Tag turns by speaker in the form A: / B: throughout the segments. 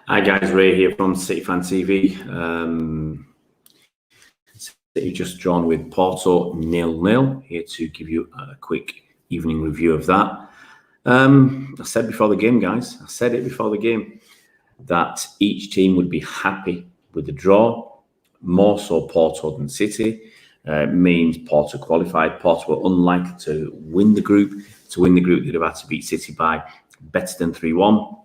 A: Hi guys, Ray here from City Fan TV. City just drawn with Porto 0-0. Here to give you a quick evening review of that. I said before the game, guys, that each team would be happy with the draw, more so Porto than City. Means Porto qualified. Porto were unlikely to win the group. To win the group, they'd have had to beat City by better than 3-1.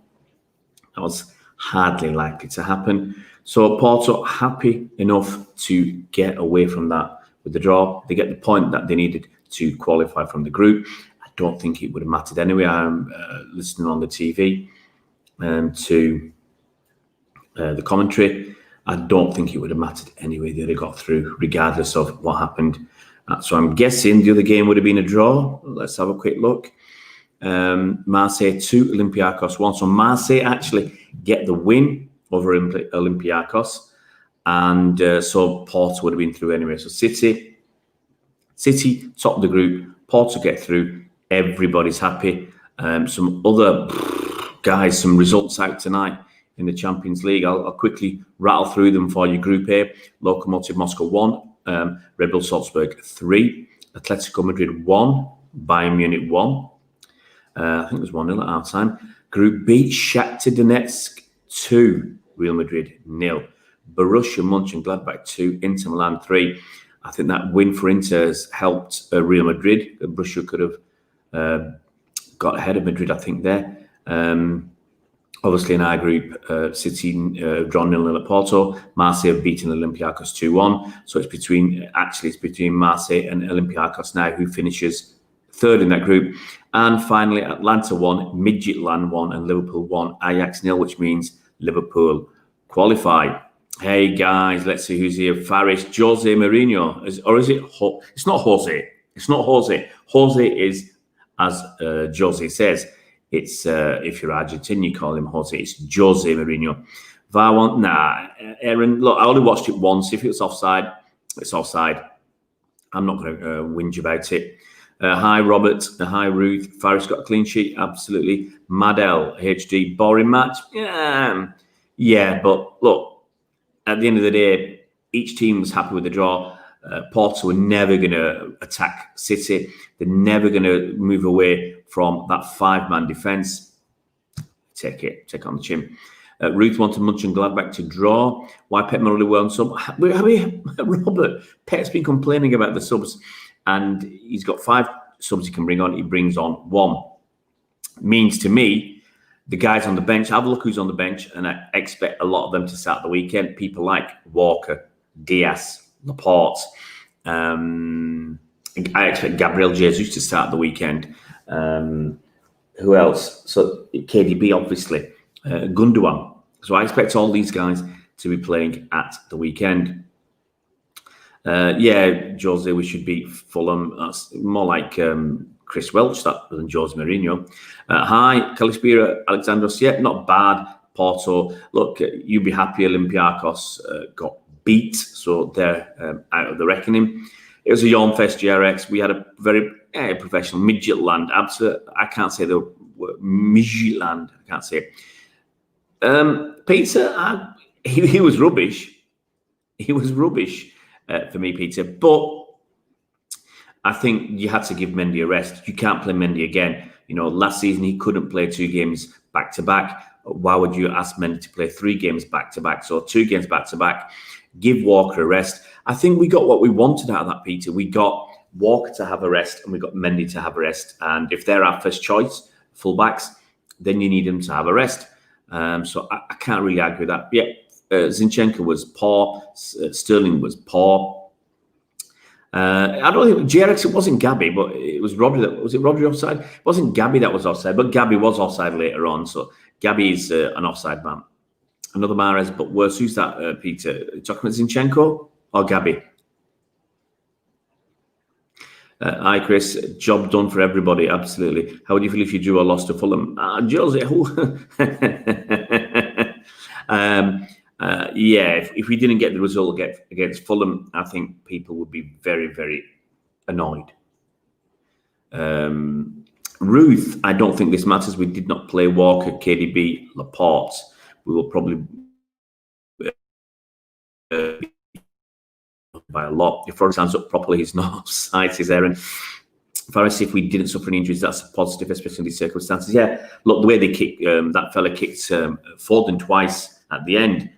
A: That was hardly likely to happen. So Porto happy enough to get away from that with the draw. They get the point that they needed to qualify from the group. I don't think it would have mattered anyway. I'm listening on the TV to the commentary. I don't think it would have mattered anyway. They'd have got through regardless of what happened. So I'm guessing the other game would have been a draw. Let's have a quick look. Marseille 2, Olympiacos 1. So Marseille actually get the win over Olympiacos. And so Porto would have been through anyway. So City top of the group. Porto get through. Everybody's happy. Some other guys, some results out tonight in the Champions League. I'll quickly rattle through them for you. Group A, Lokomotiv Moscow 1, Red Bull Salzburg 3, Atletico Madrid 1, Bayern Munich 1. I think it was 1-0 at half time. Group B, Shakhtar Donetsk 2, Real Madrid 0. Borussia Mönchengladbach 2, Inter Milan 3. I think that win for Inter has helped Real Madrid. Borussia could have got ahead of Madrid, I think, there. Obviously, in our group, City drawn 0-0 at Porto. Marseille have beaten Olympiacos 2-1. So it's between Marseille and Olympiacos now, who finishes third in that group. And finally, Atlanta 1, Midtjylland 1, and Liverpool 1, Ajax 0, which means Liverpool qualify. Hey guys, let's see who's here. Faris, Jose Mourinho, or is it? It's not Jose. It's not Jose. Jose is, as Jose says, it's if you're Argentine, you call him Jose. It's Jose Mourinho. VAR one, nah. Aaron, look, I only watched it once. If it's offside, it's offside. I'm not going to whinge about it. Hi, Robert. Hi, Ruth. Faris got a clean sheet. Absolutely. Madel, HD. Boring match. Yeah, but look, at the end of the day, each team was happy with the draw. Porto were never going to attack City. They're never going to move away from that five-man defence. Take it on the chin. Ruth wanted Mönchengladbach to draw. Why Pep Murray weren't sub? Robert, Pep's been complaining about the subs, and he's got 5 subs he can bring on. He brings on 1. Means to me, the guys on the bench, have a look who's on the bench, and I expect a lot of them to start the weekend. People like Walker, Diaz, Laporte. I expect Gabriel Jesus to start the weekend. Who else? So KDB, obviously. Gundogan. So I expect all these guys to be playing at the weekend. Yeah, Jose, we should beat Fulham. That's more like Chris Welch than Jose Mourinho. Hi, Kalispira Alexandros. Yeah, not bad. Porto. Look, you'd be happy Olympiacos got beat, so they're out of the reckoning. It was a yawn fest, GRX. We had a very professional Midtjylland. Absolutely, I can't say the word Midtjylland. I can't say it. Peter, he was rubbish. He was rubbish for me, Peter. But I think you had to give Mendy a rest. You can't play Mendy again. You know, last season he couldn't play 2 games back to back. Why would you ask Mendy to play 3 games back to back? So 2 games back to back. Give Walker a rest. I think we got what we wanted out of that, Peter. We got Walker to have a rest and we got Mendy to have a rest. And if they're our first choice fullbacks, then you need them to have a rest. So I can't really argue with that. Yeah, Zinchenko was poor. Sterling was poor. I don't think GRX, it wasn't Gabby, but it was Rodri. Was it Rodri offside? It wasn't Gabby that was offside, but Gabby was offside later on. So Gabby is an offside man. Another Mahrez, but worse. Who's that, Peter? Are you talking about Zinchenko or Gabby? Hi, Chris. Job done for everybody. Absolutely. How would you feel if you drew or lost to Fulham? Jose. Yeah, if we didn't get the result against Fulham, I think people would be very, very annoyed. Ruth, I don't think this matters. We did not play Walker, KDB, Laporte. we will probably by a lot. If Frog stands up properly, he's not offside, says Aaron. Faris, if we didn't suffer any injuries, that's a positive, especially in these circumstances. Yeah, look, the way they kicked, that fella kicked Foden twice at the end.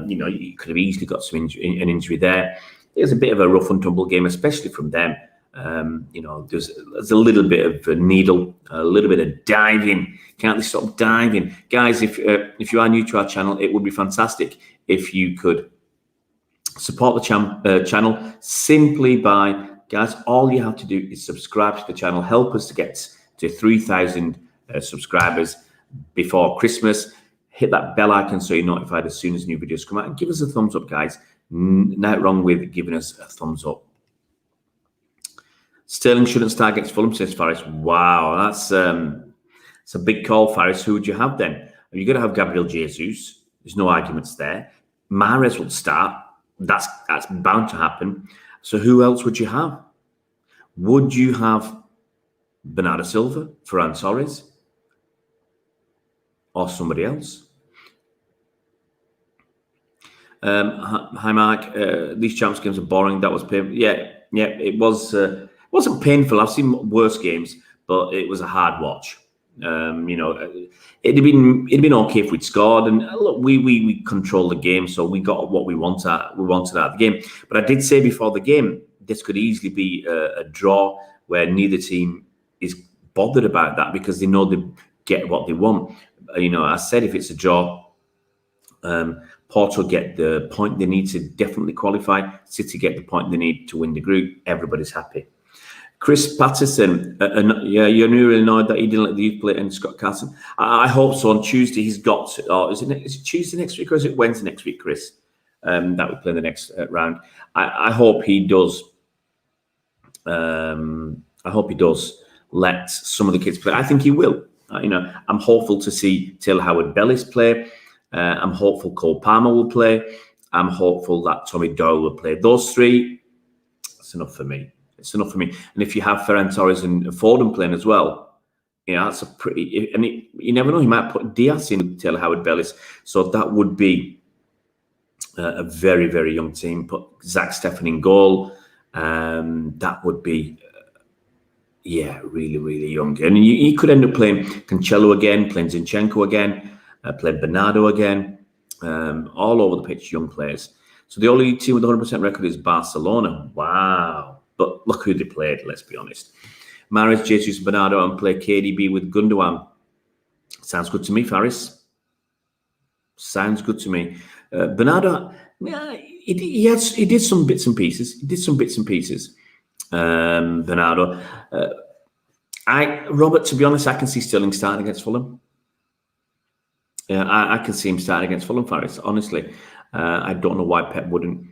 A: You could have easily got an injury there. It was a bit of a rough and tumble game, especially from them. There's a little bit of a needle, a little bit of diving. Can't they stop diving? Guys, if you are new to our channel, it would be fantastic if you could support the channel simply by, guys, all you have to do is subscribe to the channel. Help us to get to 3,000 subscribers before Christmas. Hit that bell icon so you're notified as soon as new videos come out. And give us a thumbs up, guys. Nothing wrong with giving us a thumbs up. Sterling shouldn't start against Fulham, says Faris. Wow, that's a big call, Faris. Who would you have then? You're going to have Gabriel Jesus. There's no arguments there. Mahrez will start. That's bound to happen. So who else would you have? Would you have Bernardo Silva, Ferran Torres, or somebody else? Hi, Mark. These champs games are boring. That was painful. Yeah, it was. It wasn't painful. I've seen worse games, but it was a hard watch. It'd been okay if we'd scored, and look, we controlled the game, so we got what we wanted out of the game. But I did say before the game, this could easily be a draw where neither team is bothered about that because they know they get what they want. I said if it's a draw, Porto get the point they need to definitely qualify. City get the point they need to win the group. Everybody's happy. Chris Patterson, you're really annoyed that he didn't let the youth play and Scott Carson. I hope so. On Tuesday, he's got. Is it Tuesday next week or is it Wednesday next week, Chris? That we play the next round. I hope he does. I hope he does let some of the kids play. I think he will. I'm hopeful to see Taylor Howard-Bellis play. I'm hopeful Cole Palmer will play. I'm hopeful that Tommy Doyle will play. Those three, that's enough for me. It's enough for me. And if you have Ferran Torres and Foden playing as well, that's a pretty. And you never know. He might put Diaz in Taylor Howard-Bellis. So that would be a very, very young team. Put Zach Steffen in goal. That would be, really, really young. And you could end up playing Cancelo again, playing Zinchenko again, playing Bernardo again, all over the pitch, young players. So the only team with 100% record is Barcelona. Wow. But look who they played, let's be honest. Mahrez, Jesus, Bernardo, and play KDB with Gundogan. Sounds good to me, Faris. Sounds good to me. Bernardo, he did some bits and pieces. Bernardo. Robert, to be honest, I can see Sterling starting against Fulham. Yeah, I can see him starting against Fulham, Faris. Honestly, I don't know why Pep wouldn't.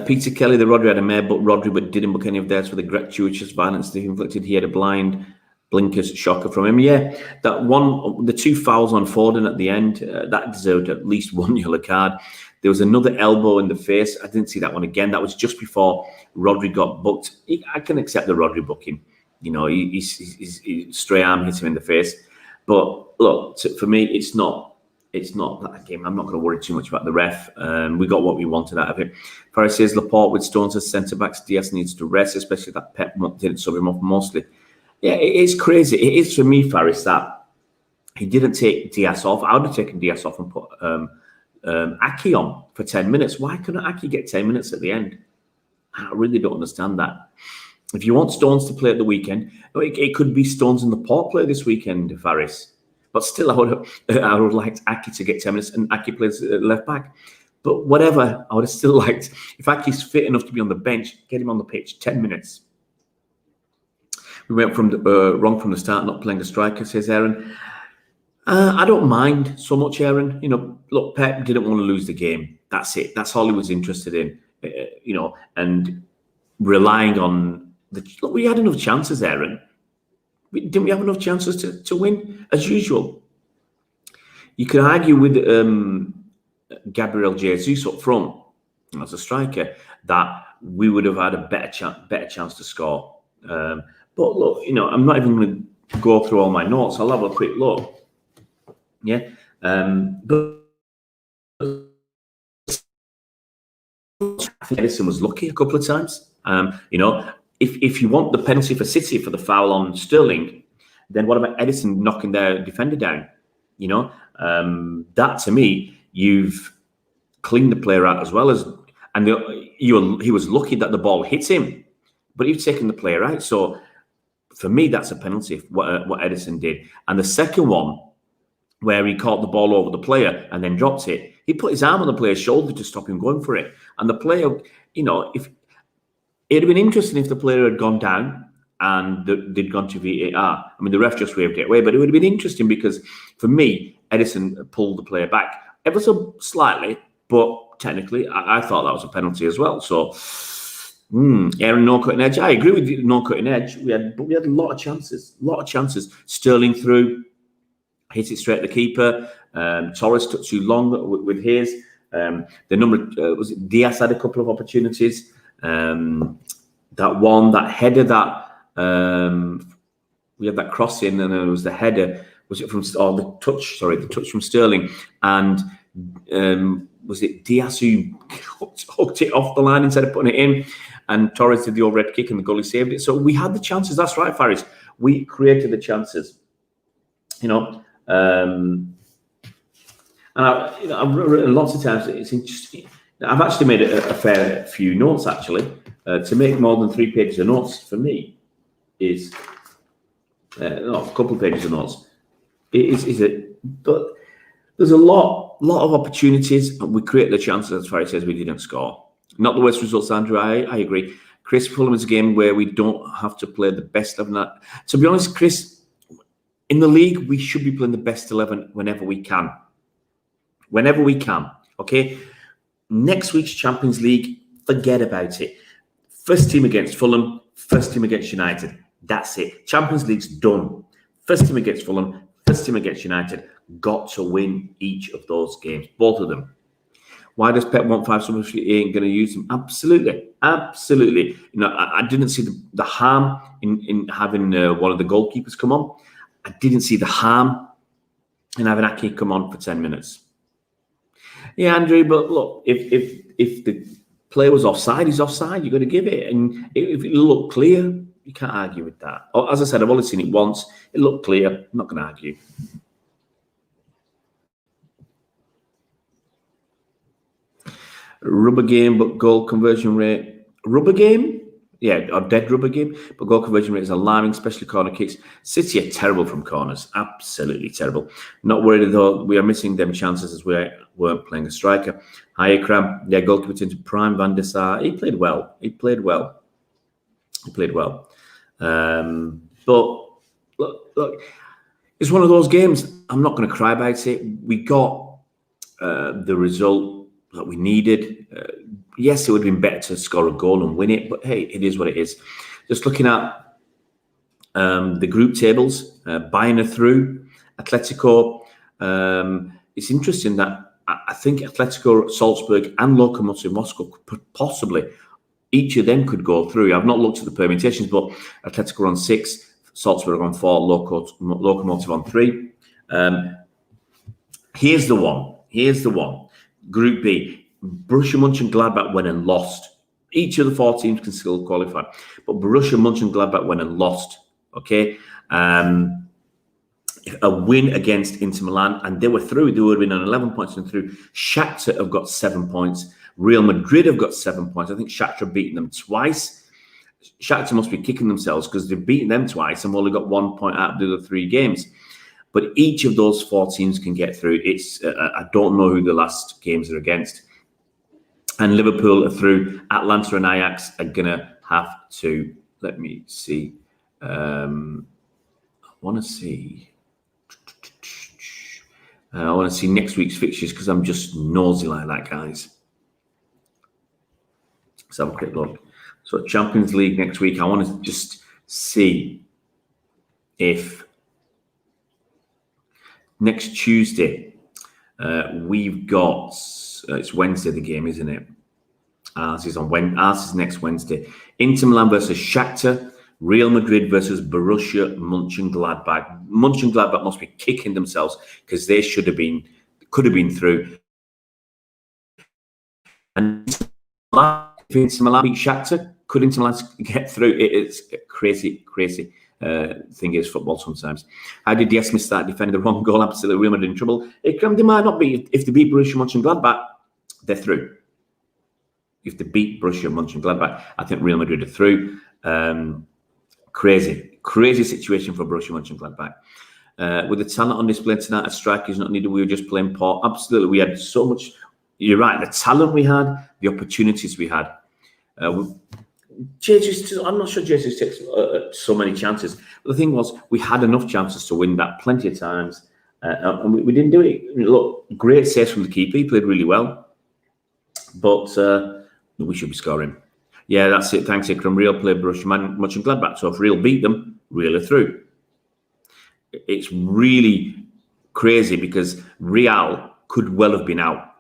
A: Peter Kelly, the Rodri had a mare, but Rodri didn't book any of theirs for the gratuitous violence they inflicted. He had a blind blinkers shocker from him. Yeah, that one, the two fouls on Foden at the end, that deserved at least one yellow card. There was another elbow in the face. I didn't see that one again. That was just before Rodri got booked. I can accept the Rodri booking. He stray arm hit him in the face. But look, for me, it's not that game. I'm not going to worry too much about the ref. We got what we wanted out of it. Faris says Laporte with Stones as centre-backs. Diaz needs to rest, especially that Pep didn't sub him off mostly. Yeah, it is crazy. It is for me, Faris, that he didn't take Diaz off. I would have taken Diaz off and put Aki on for 10 minutes. Why couldn't Aki get 10 minutes at the end? I really don't understand that. If you want Stones to play at the weekend, it could be Stones and Laporte play this weekend, Faris. But still, I would have liked Aki to get 10 minutes and Aki plays left back. But whatever, I would have still liked, if Aki's fit enough to be on the bench, get him on the pitch, 10 minutes. We went from wrong from the start, not playing a striker, says Aaron. I don't mind so much, Aaron. Look, Pep didn't want to lose the game. That's it. That's all he was interested in, and relying on look, we had enough chances, Aaron. Didn't we have enough chances to win, as usual? You could argue with Gabriel Jesus up front as a striker that we would have had a better chance to score. But look, I'm not even going to go through all my notes. I'll have a quick look. Yeah. But I think Edison was lucky a couple of times. If you want the penalty for City for the foul on Sterling, then what about Edison knocking their defender down? That to me, you've cleaned the player out as well as, and he was lucky that the ball hit him, but you've taken the player out. So for me, that's a penalty. What Edison did, and the second one, where he caught the ball over the player and then dropped it, he put his arm on the player's shoulder to stop him going for it. And the player, if it'd have been interesting if the player had gone down and they'd gone to VAR. I mean, the ref just waved it away, but it would have been interesting because for me, Edison pulled the player back ever so slightly, but technically, I thought that was a penalty as well. So, no cutting edge. I agree with you, no cutting edge. We had a lot of chances. Sterling through. Hit it straight at the keeper. Torres took too long with his. The number was it Diaz had a couple of opportunities. That header we had that cross in, and it was the header. Was it from the touch? Sorry, the touch from Sterling, and was it Diaz who hooked it off the line instead of putting it in? And Torres did the overhead kick, and the goalie saved it. So we had the chances. That's right, Faris. We created the chances. And I've written lots of times. It's interesting. I've actually made a fair few notes. Actually, to make more than 3 pages of notes for me is a couple of pages of notes. But there's a lot of opportunities, and we create the chances. As far as says, we didn't score. Not the worst results, Andrew. I agree. Chris, Fulham is a game where we don't have to play the best 11. To be honest, Chris. In the league, we should be playing the best 11 whenever we can. Okay? Next week's Champions League, forget about it. First team against Fulham, first team against United. That's it. Champions League's done. First team against Fulham, first team against United. Got to win each of those games, both of them. Why does Pep want 5 subs if he ain't going to use them? Absolutely. I didn't see the harm in having one of the goalkeepers come on. I didn't see the harm in having Aki come on for 10 minutes. Yeah, Andrew, but look, if the player was offside, he's offside. You've got to give it. And if it looked clear, you can't argue with that. As I said, I've only seen it once. It looked clear. I'm not going to argue. Rubber game, but goal conversion rate. Rubber game? Yeah, or dead rubber game, but goal conversion rate is alarming, especially corner kicks. City are terrible from corners, absolutely terrible. Not worried though, we are missing them chances as we weren't playing a striker. Hi, Akram. Yeah, goalkeeper into prime Van der Sar. He played well. But look, it's one of those games. I'm not going to cry about it. We got the result that we needed. Yes, it would have been better to score a goal and win it, but hey, it is what it is. Just looking at the group tables, Bayern are through, Atletico. It's interesting that I think Atletico, Salzburg, and Lokomotiv Moscow could possibly, each of them could go through. I've not looked at the permutations, but Atletico on 6, Salzburg on 4, Lokomotiv on 3. Here's the one. Group B. Borussia Mönchengladbach went and lost. Each of the 4 teams can still qualify, but Borussia Mönchengladbach went and lost. Okay, a win against Inter Milan, and they were through. They would have been on 11 points and through. Shakhtar have got 7 points. Real Madrid have got 7 points. I think Shakhtar have beaten them twice. Shakhtar must be kicking themselves because they've beaten them twice and only got 1 point out of the other 3 games. But each of those 4 teams can get through. I don't know who the last games are against. And Liverpool are through. Atlanta and Ajax are going to have to, let me see. I want to see next week's fixtures because I'm just nosy like that, guys. Let's have a quick look. So Champions League next week, I want to just see if next Tuesday we've got... it's Wednesday, the game, isn't it? Ours is next Wednesday. Inter Milan versus Shakhtar, Real Madrid versus Borussia Mönchengladbach. Mönchengladbach must be kicking themselves because they could have been through. And Inter Milan beat Shakhtar. Could Inter Milan get through? It's a crazy thing is football sometimes. How did Diaz start defending the wrong goal? Absolutely, Real Madrid in trouble. They might not be. If they beat Borussia Mönchengladbach, they're through. If they beat Borussia Mönchengladbach, I think Real Madrid are through. Crazy situation for Borussia Mönchengladbach. With the talent on display tonight, a striker is not needed. We were just playing poor. Absolutely, we had so much. You're right. The talent we had, the opportunities we had. Jesus, I'm not sure Jesus takes so many chances. But the thing was, we had enough chances to win that plenty of times, and we didn't do it. Look, great saves from the keeper. He played really well, but we should be scoring. Yeah, that's it. Thanks, Ikram. Real played Borussia Mönchengladbach. So if Real beat them, Real are through. It's really crazy because Real could well have been out.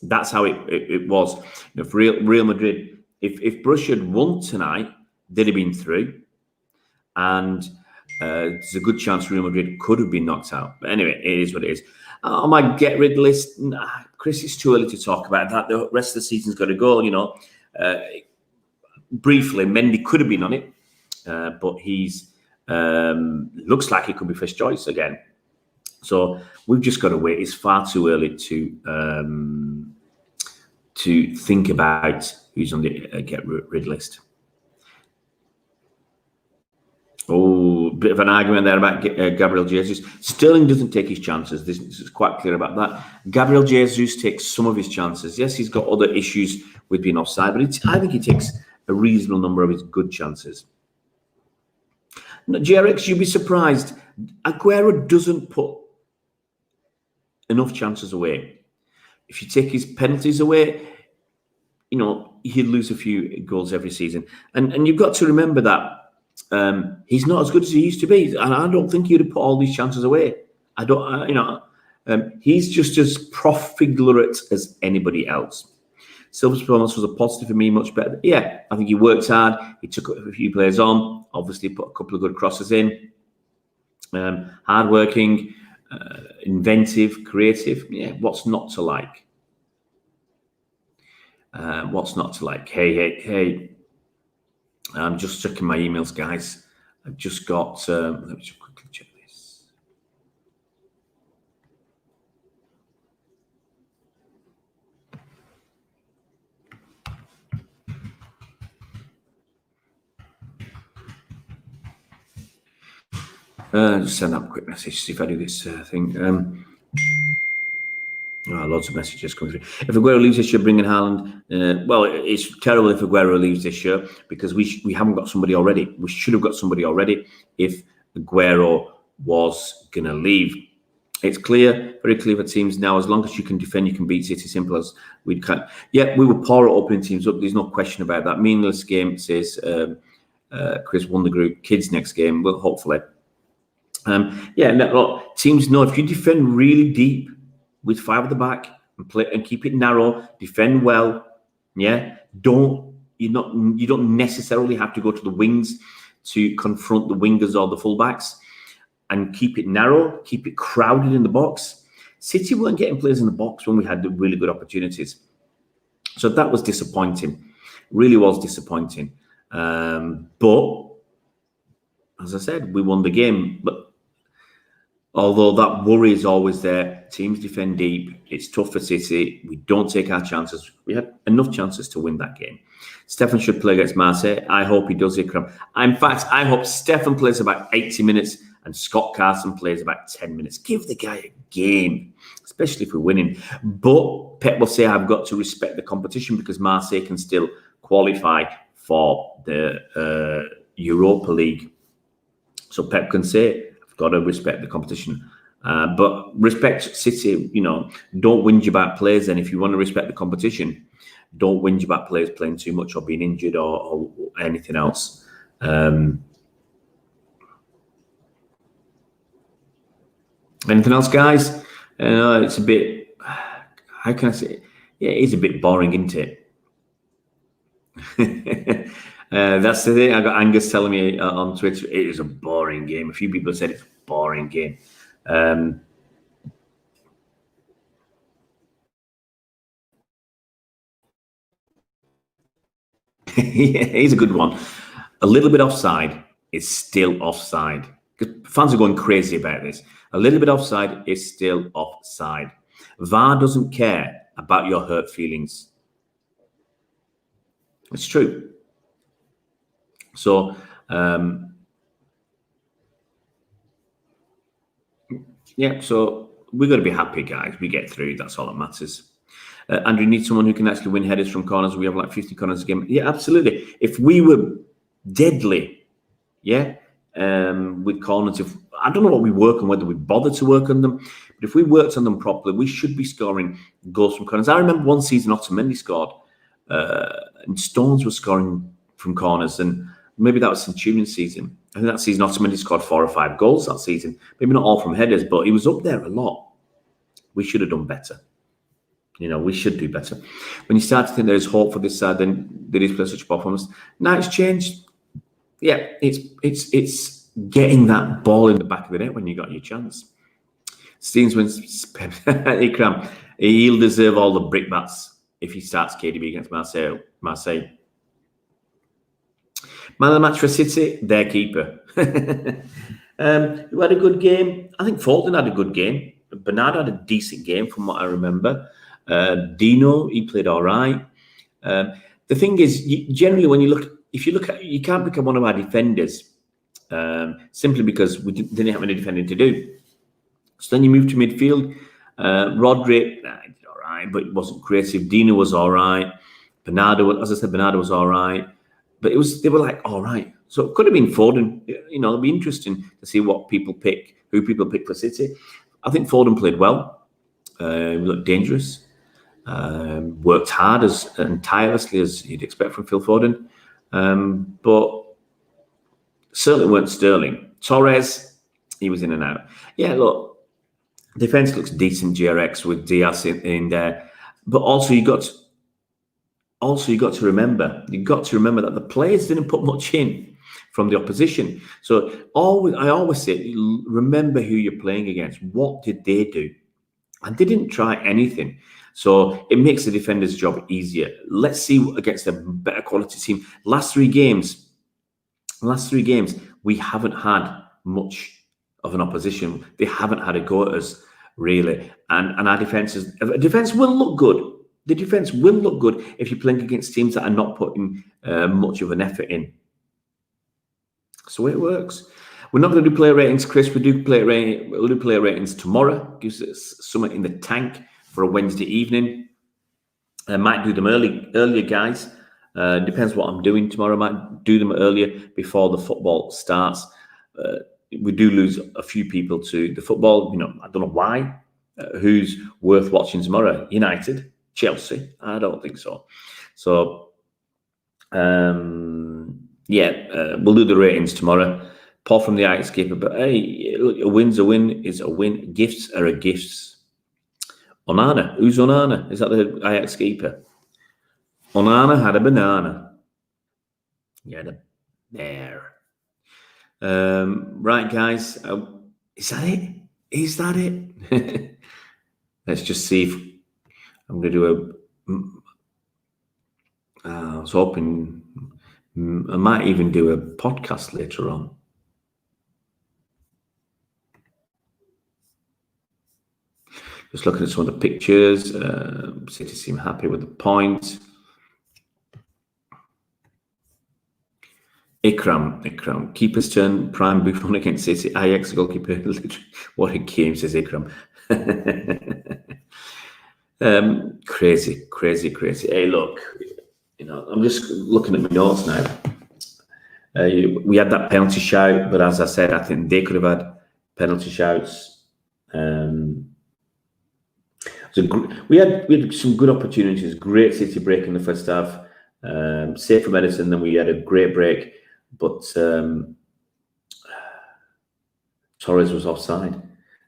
A: That's how it was. If Real Madrid, if Borussia had won tonight, they'd have been through. And there's a good chance Real Madrid could have been knocked out. But anyway, it is what it is. On my get-rid list, Chris, it's too early to talk about that. The rest of the season's got to go, briefly, Mendy could have been on it, but he's looks like he could be first choice again. So we've just got to wait. It's far too early to think about who's on the get-rid list. Oh, bit of an argument there about Gabriel Jesus. Sterling doesn't take his chances. This is quite clear about that. Gabriel Jesus takes some of his chances. Yes, he's got other issues with being offside, but I think he takes a reasonable number of his good chances. Now, JRX, you'd be surprised. Aguero doesn't put enough chances away. If you take his penalties away, he'd lose a few goals every season. And you've got to remember that he's not as good as he used to be, and I don't think he'd have put all these chances away. He's just as profligate as anybody else. Silva's performance was a positive for me, much better. Yeah, I think he worked hard. He took a few players on, obviously put a couple of good crosses in. Hardworking, inventive, creative. Yeah, what's not to like? What's not to like? Hey. I'm just checking my emails, guys. I've just got, let me just quickly check this. Just send up a quick message, see if I do this thing. Lots of messages coming through. If Aguero leaves this year, bringing Haaland, well, it's terrible if Aguero leaves this year because we haven't got somebody already. We should have got somebody already if Aguero was going to leave. It's clear, very clear for teams now. As long as you can defend, you can beat City. Simple as we can. Yeah, we were poor at opening teams up. There's no question about that. Meaningless game, says Chris, won the group. Kids next game, well, hopefully. Look, teams know if you defend really deep with 5 at the back and play and keep it narrow, defend well. Yeah, you don't necessarily have to go to the wings to confront the wingers or the fullbacks, and keep it narrow, keep it crowded in the box. City weren't getting players in the box when we had the really good opportunities, so that was disappointing. Really was disappointing. But as I said, we won the game. But although that worry is always there, teams defend deep. It's tough for City. We don't take our chances. We had enough chances to win that game. Stefan should play against Marseille. I hope he does, Ikram. In fact, I hope Stefan plays about 80 minutes and Scott Carson plays about 10 minutes. Give the guy a game, especially if we're winning. But Pep will say I've got to respect the competition because Marseille can still qualify for the Europa League. So Pep can say, got to respect the competition, but respect City. Don't whinge about players. Then, if you want to respect the competition, don't whinge about players playing too much or being injured or anything else. Anything else, guys? It's a bit. How can I say? Yeah, it is a bit boring, isn't it? That's the thing. I got Angus telling me on Twitter it is a boring game. A few people have said it's a boring game. Yeah, here's a good one. A little bit offside is still offside. Because fans are going crazy about this. A little bit offside is still offside. VAR doesn't care about your hurt feelings. It's true. So, yeah, so we've got to be happy, guys. We get through. That's all that matters. Andrew, you need someone who can actually win headers from corners. We have like 50 corners a game. Yeah, absolutely. If we were deadly, yeah, with corners, if I don't know what we work on, whether we bother to work on them, but if we worked on them properly, we should be scoring goals from corners. I remember one season Otamendi scored, and Stones was scoring from corners, and maybe that was Centurion season. I think that season Otamendi scored 4 or 5 goals that season. Maybe not all from headers, but he was up there a lot. We should have done better. You know, we should do better. When you start to think there's hope for this side, then there is such a performance. Now it's changed. Yeah, it's getting that ball in the back of the net when you got your chance. Steens wins. Ikram, he'll deserve all the brickbats if he starts KDB against Marseille. Man of the match for City, their keeper. Who had a good game? I think Fulton had a good game. Bernard had a decent game from what I remember. Dino, he played all right. The thing is, generally, when you look, if you look at, you can't pick up one of our defenders simply because we didn't have any defending to do. So then you move to midfield. Rodri, he did all right, but it wasn't creative. Dino was all right. Bernardo, as I said, Bernardo was all right. But they were like, all right. So it could have been Foden. You know, it'll be interesting to see what people pick, who people pick for City. I think Foden played well. He looked dangerous. Worked hard and tirelessly as you'd expect from Phil Foden. But certainly weren't Sterling. Torres, he was in and out. Yeah, look, defense looks decent, GRX, with Diaz in there. But also you got to remember that the players didn't put much in from the opposition. So I always say, remember who you're playing against. What did they do? And they didn't try anything. So it makes the defender's job easier. Let's see against a better quality team. Last three games, we haven't had much of an opposition. They haven't had a go at us, really. And our defense will look good. The defense will look good if you're playing against teams that are not putting much of an effort in. So it works. We're not going to do player ratings, Chris. We'll do player ratings tomorrow. Gives us something in the tank for a Wednesday evening. I might do them earlier, guys. Depends what I'm doing tomorrow. I might do them earlier before the football starts. We do lose a few people to the football. You know, I don't know why. Who's worth watching tomorrow? United, Chelsea? I don't think so. So, we'll do the ratings tomorrow. Paul from the Ajax keeper, but hey, look, a win's a win is a win. Gifts are a gifts. Onana, who's Onana? Is that the Ajax keeper? Onana had a banana. He had a bear. Right, guys, is that it? Is that it? Let's just see if I'm going to do I was hoping I might even do a podcast later on. Just looking at some of the pictures, City seem happy with the point. Ikram, keeper's turn, prime Buffon against City, Ajax goalkeeper. What a game, says Ikram. Crazy. Hey, look, you know, I'm just looking at my notes now. We had that penalty shout, but as I said, I think they could have had penalty shouts. We had some good opportunities. Great City break in the first half. Safe from Edison, then we had a great break, but Torres was offside.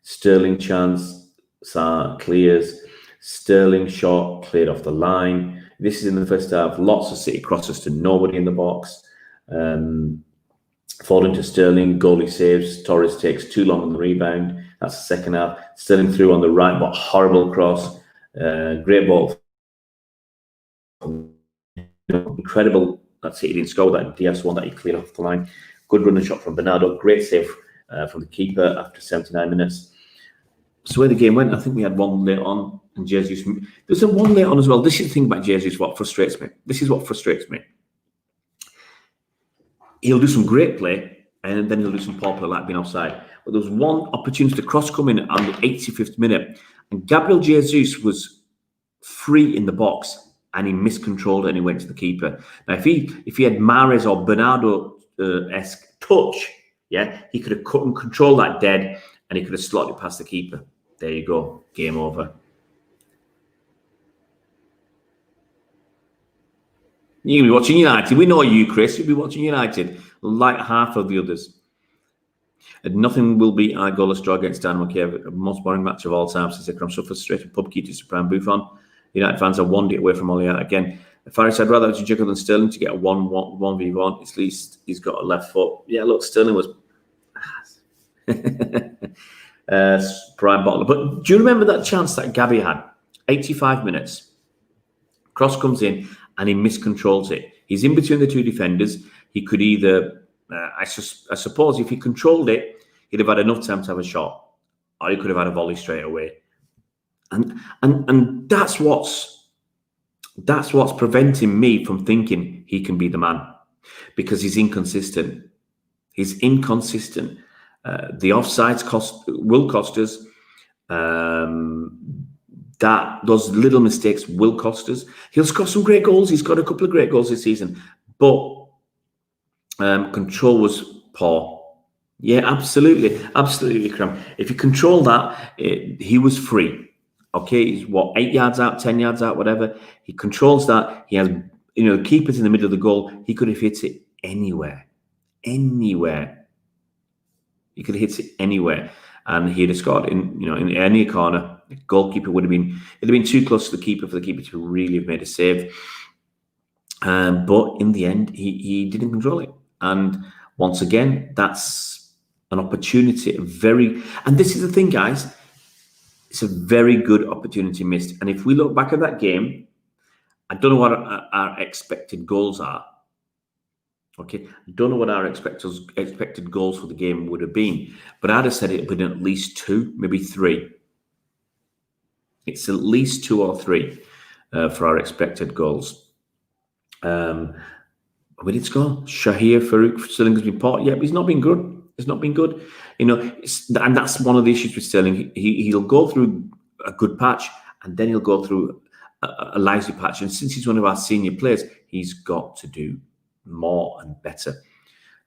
A: Sterling chance, Sarr clears. Sterling shot cleared off the line. This is in the first half. Lots of City crosses to nobody in the box. Foden to Sterling, goalie saves. Torres takes too long on the rebound. That's the second half. Sterling through on the right, but horrible cross. Great ball. Incredible. That's it. He didn't score that DS one that he cleared off the line. Good running shot from Bernardo. Great save from the keeper after 79 minutes. So where the game went, I think we had one late on, and Jesus. There's a one late on as well. This is the thing about Jesus. What frustrates me. This is what frustrates me. He'll do some great play, and then he'll do some poor play like being offside. But there was one opportunity to cross come in on the 85th minute, and Gabriel Jesus was free in the box, and he miscontrolled it, and he went to the keeper. Now, if he had Mahrez or Bernardo-esque touch, yeah, he could have cut and controlled that dead, and he could have slotted it past the keeper. There you go. Game over. You'll be watching United. We know you, Chris. You'll be watching United, like half of the others. And nothing will beat our goalless draw against Dynamo Kiev, the most boring match of all time since I'm so frustrated. Pub key to Prime Buffon. United fans are one day away from Ollie out again. Faris, I'd rather have Jiggle than Sterling to get a 1v1. At least he's got a left foot. Yeah, look, Sterling was prime bottler. But do you remember that chance that Gabby had? 85 minutes. Cross comes in and he miscontrols it. He's in between the two defenders. He could either, I suppose, if he controlled it, he'd have had enough time to have a shot, or he could have had a volley straight away. And that's what's preventing me from thinking he can be the man, because he's inconsistent. He's inconsistent. The offsides will cost us. That those little mistakes will cost us. He'll score some great goals. He's got a couple of great goals this season, but control was poor. Yeah, absolutely, Ikram. If you control that, he was free. Okay, he's 8 yards out, 10 yards out, whatever. He controls that. He has, the keeper's in the middle of the goal. He could have hit it anywhere. He could have hit it anywhere, and he'd have scored in any corner. The goalkeeper it'd have been too close to the keeper for the keeper to really have made a save. But in the end, he didn't control it. And once again, that's an opportunity. And this is the thing, guys. It's a very good opportunity missed. And if we look back at that game, I don't know what our expected goals are. Okay, I don't know what our expected goals for the game would have been, but I'd have said it would have been at least 2, maybe 3. It's at least 2 or 3 for our expected goals. We did score. Shahir Farouk Sterling has been part. Yeah, but he's not been good. It's not been good. And that's one of the issues with Sterling. He'll go through a good patch, and then he'll go through a lousy patch. And since he's one of our senior players, he's got to do more and better.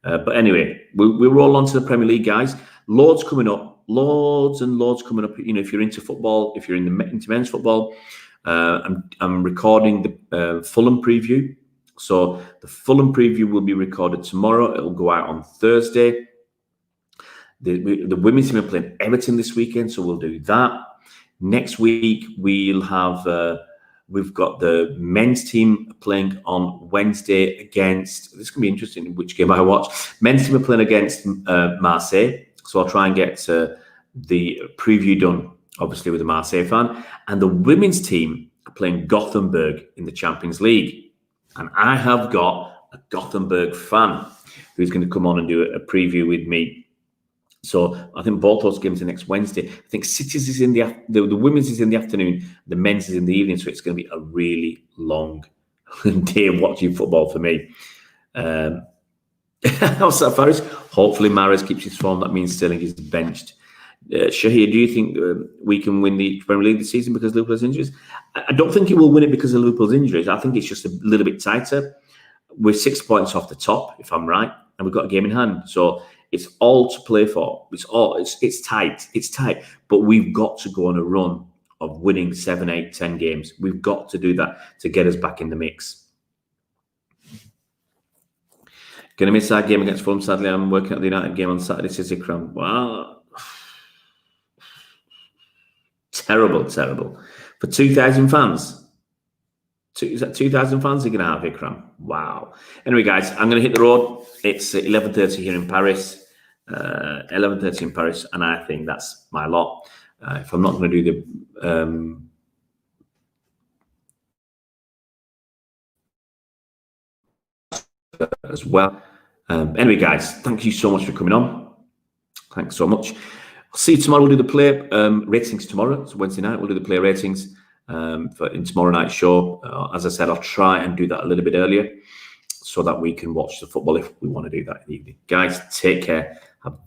A: But anyway, we'll roll on to the Premier League, guys. Loads coming up. Loads and loads coming up. If you're into football, if you're into men's football, I'm recording the Fulham preview. So the Fulham preview will be recorded tomorrow. It'll go out on Thursday. The women's team are playing Everton this weekend, so we'll do that. Next week, we'll have we've got the men's team playing on Wednesday against. This can be interesting. Which game I watch? Men's team are playing against Marseille, so I'll try and get the preview done, obviously with a Marseille fan. And the women's team are playing Gothenburg in the Champions League, and I have got a Gothenburg fan who's going to come on and do a preview with me. So I think both those games are next Wednesday. I think City's is in the women's is in the afternoon, the men's is in the evening. So it's going to be a really long day of watching football for me. How's that, Faris? Hopefully Mahrez keeps his form. That means Sterling is benched. Shahir, do you think we can win the Premier League this season because of Liverpool's injuries? I don't think he will win it because of Liverpool's injuries. I think it's just a little bit tighter. We're 6 points off the top, if I'm right, and we've got a game in hand. So it's all to play for. It's tight. It's tight. But we've got to go on a run of winning 7, 8, 10 games. We've got to do that to get us back in the mix. Going to miss our game against Fulham, sadly. I'm working at the United game on Saturday, says Ikram. Wow. Terrible. For 2,000 fans. Is that 2,000 fans you're going to have, Ikram? Wow. Anyway, guys, I'm going to hit the road. It's 11:30 here in Paris. 11:30 in Paris, and I think that's my lot. If I'm not going to do the as well. Anyway, guys, thank you so much for coming on. Thanks so much. I'll see you tomorrow. We'll do the play ratings tomorrow. It's Wednesday night. We'll do the play ratings in tomorrow night's show. As I said, I'll try and do that a little bit earlier so that we can watch the football if we want to do that in the evening. Guys, take care. Have